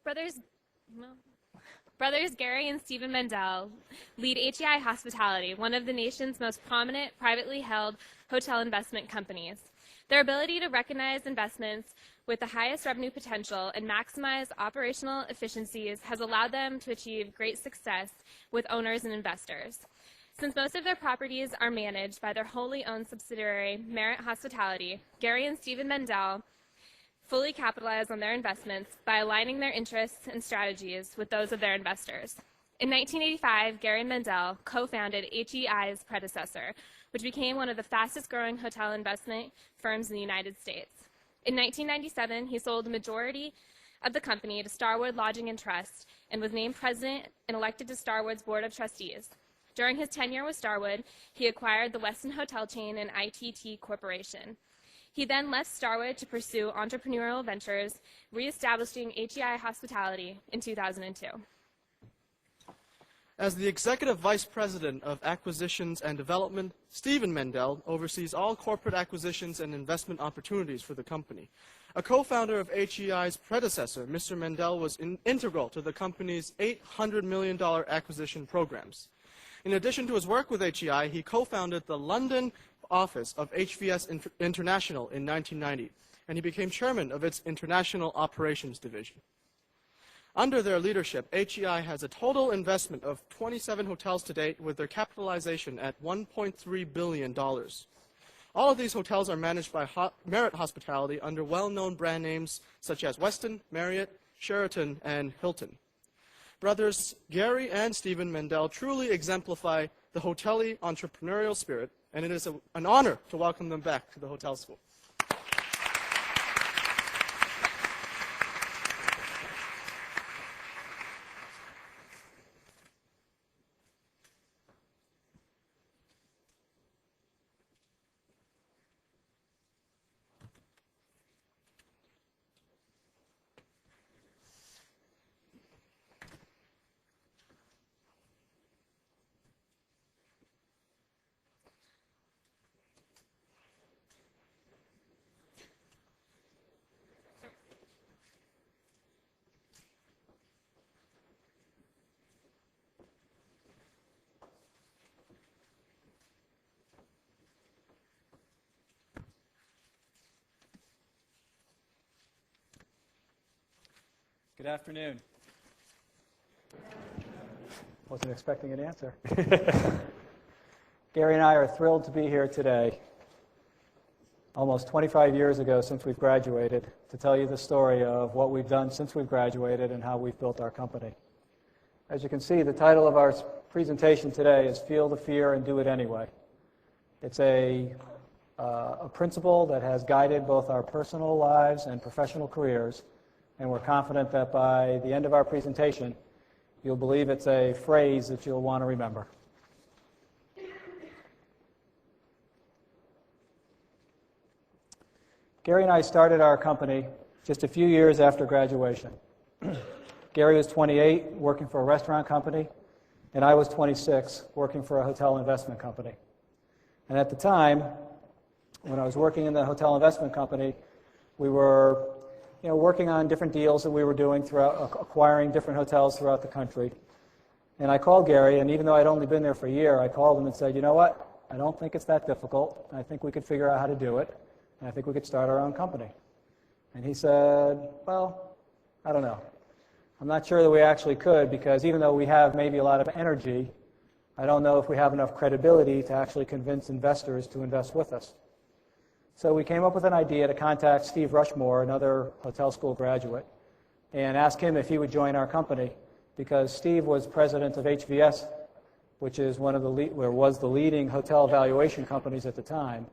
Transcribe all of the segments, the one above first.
Brothers Gary and Stephen Mendell lead HEI Hospitality, one of the nation's most prominent privately held hotel investment companies. Their ability to recognize investments with the highest revenue potential and maximize operational efficiencies has allowed them to achieve great success with owners and investors. Since most of their properties are managed by their wholly owned subsidiary, Merit Hospitality, Gary and Stephen Mendell fully capitalize on their investments by aligning their interests and strategies with those of their investors. In 1985, Gary Mendell co-founded HEI's predecessor, which became one of the fastest growing hotel investment firms in the United States. In 1997, he sold the majority of the company to Starwood Lodging and Trust and was named president and elected to Starwood's board of trustees. During his tenure with Starwood, he acquired the Westin Hotel chain and ITT Corporation. He then left Starwood to pursue entrepreneurial ventures, reestablishing HEI Hospitality in 2002. As the Executive Vice President of Acquisitions and Development, Stephen Mendell oversees all corporate acquisitions and investment opportunities for the company. A co-founder of HEI's predecessor, Mr. Mendell was integral to the company's $800 million acquisition programs. In addition to his work with HEI, he co-founded the London office of HVS International in 1990, and he became chairman of its International Operations Division. Under their leadership, HEI has a total investment of 27 hotels to date, with their capitalization at $1.3 billion. All of these hotels are managed by Merit Hospitality under well-known brand names such as Westin, Marriott, Sheraton, and Hilton. Brothers Gary and Stephen Mendell truly exemplify the hotelly entrepreneurial spirit, and it is an honor to welcome them back to the hotel school. Good afternoon. Wasn't expecting an answer. Gary and I are thrilled to be here today, almost 25 years ago since we've graduated, to tell you the story of what we've done since we've graduated and how we've built our company. As you can see, the title of our presentation today is Feel the Fear and Do It Anyway. It's a principle that has guided both our personal lives and professional careers, and we're confident that by the end of our presentation, you'll believe it's a phrase that you'll want to remember. Gary and I started our company just a few years after graduation. Gary was 28, working for a restaurant company, and I was 26, working for a hotel investment company. And at the time, when I was working in the hotel investment company, we were working on different deals that we were doing throughout, acquiring different hotels throughout the country. And I called Gary, and even though I'd only been there for a year, I called him and said, you know what, I don't think it's that difficult. I think we could figure out how to do it, and I think we could start our own company. And he said, well, I don't know. I'm not sure that we actually could, because even though we have maybe a lot of energy, I don't know if we have enough credibility to actually convince investors to invest with us. So we came up with an idea to contact Steve Rushmore, another hotel school graduate, and ask him if he would join our company, because Steve was president of HVS, which is was the leading hotel valuation companies at the time.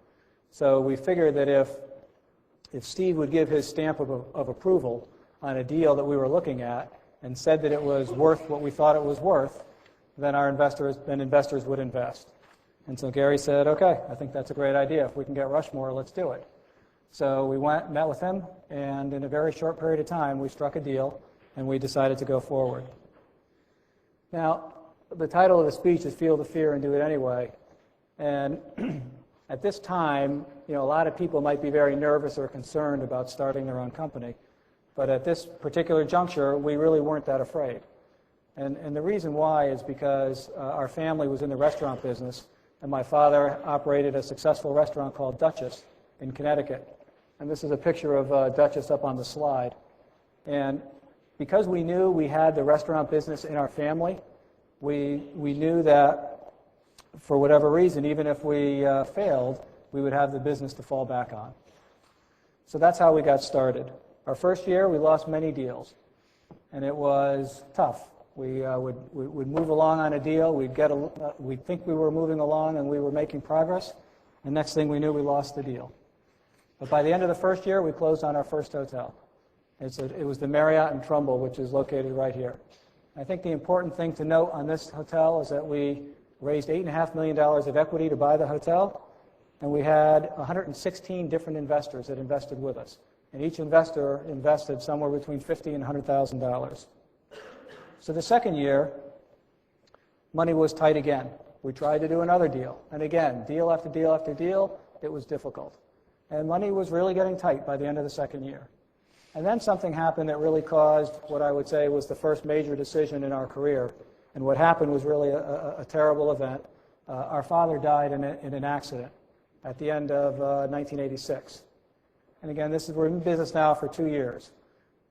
So we figured that if Steve would give his stamp of approval on a deal that we were looking at and said that it was worth what we thought it was worth, then investors would invest. And so Gary said, okay, I think that's a great idea. If we can get Rushmore, let's do it. So we went and met with him, and in a very short period of time, we struck a deal, and we decided to go forward. Now, the title of the speech is Feel the Fear and Do It Anyway. And at this time, a lot of people might be very nervous or concerned about starting their own company. But at this particular juncture, we really weren't that afraid. And the reason why is because our family was in the restaurant business, and my father operated a successful restaurant called Duchess in Connecticut. And this is a picture of Duchess up on the slide. And because we knew we had the restaurant business in our family, we knew that for whatever reason, even if we failed, we would have the business to fall back on. So that's how we got started. Our first year, we lost many deals, and it was tough. We would move along on a deal. We'd think we were moving along and we were making progress, and next thing we knew, we lost the deal. But by the end of the first year, we closed on our first hotel. It was the Marriott in Trumbull, which is located right here. I think the important thing to note on this hotel is that we raised $8.5 million of equity to buy the hotel, and we had 116 different investors that invested with us. And each investor invested somewhere between $50,000 and $100,000. So the second year, money was tight again. We tried to do another deal. And again, deal after deal after deal, it was difficult. And money was really getting tight by the end of the second year. And then something happened that really caused what I would say was the first major decision in our career. And what happened was really a terrible event. Our father died in an accident at the end of 1986. And again, we're in business now for 2 years.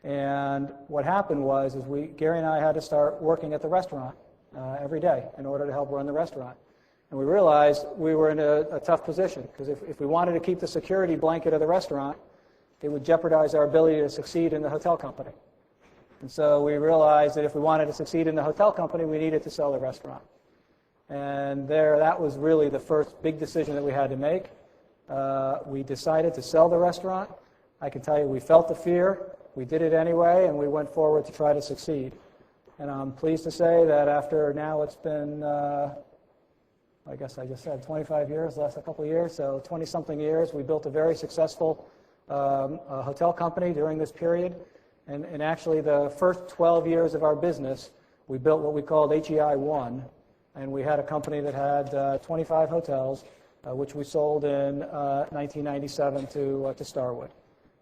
And what happened was Gary and I had to start working at the restaurant every day in order to help run the restaurant. And we realized we were in a tough position because if we wanted to keep the security blanket of the restaurant, it would jeopardize our ability to succeed in the hotel company. And so we realized that if we wanted to succeed in the hotel company, we needed to sell the restaurant. And that was really the first big decision that we had to make. We decided to sell the restaurant. I can tell you we felt the fear. We did it anyway, and we went forward to try to succeed. And I'm pleased to say that after now it's been, I guess I just said 25 years, last a couple of years, so 20-something years, we built a very successful hotel company during this period. And actually the first 12 years of our business, we built what we called HEI 1, and we had a company that had 25 hotels, which we sold in 1997 to Starwood.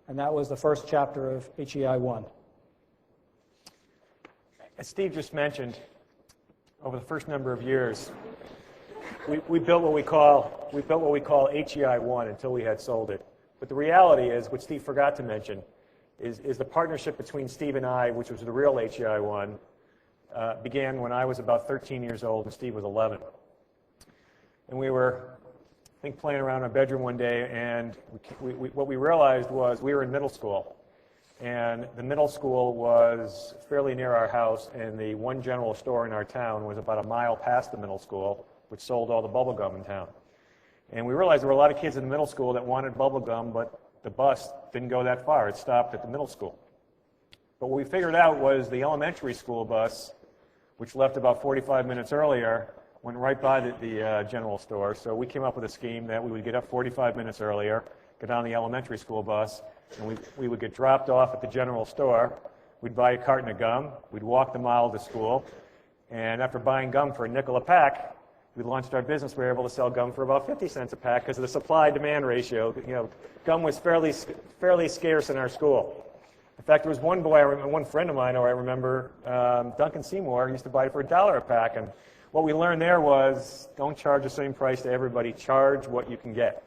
And that was the first chapter of HEI 1. As Steve just mentioned, over the first number of years, we built what we call HEI 1 until we had sold it. But the reality is, what Steve forgot to mention, is the partnership between Steve and I, which was the real HEI 1, began when I was about 13 years old and Steve was 11. And we were, I think, playing around in our bedroom one day, and what we realized was we were in middle school. And the middle school was fairly near our house, and the one general store in our town was about a mile past the middle school, which sold all the bubble gum in town. And we realized there were a lot of kids in the middle school that wanted bubble gum, but the bus didn't go that far. It stopped at the middle school. But what we figured out was the elementary school bus, which left about 45 minutes earlier, went right by the general store. So we came up with a scheme that we would get up 45 minutes earlier, get on the elementary school bus, and we would get dropped off at the general store. We'd buy a carton of gum. We'd walk the mile to school. And after buying gum for a nickel a pack, we launched our business. We were able to sell gum for about 50 cents a pack because of the supply-demand ratio. You know, gum was fairly scarce in our school. In fact, there was one friend of mine who I remember, Duncan Seymour, used to buy it for $1 a pack. And what we learned there was, don't charge the same price to everybody. Charge what you can get.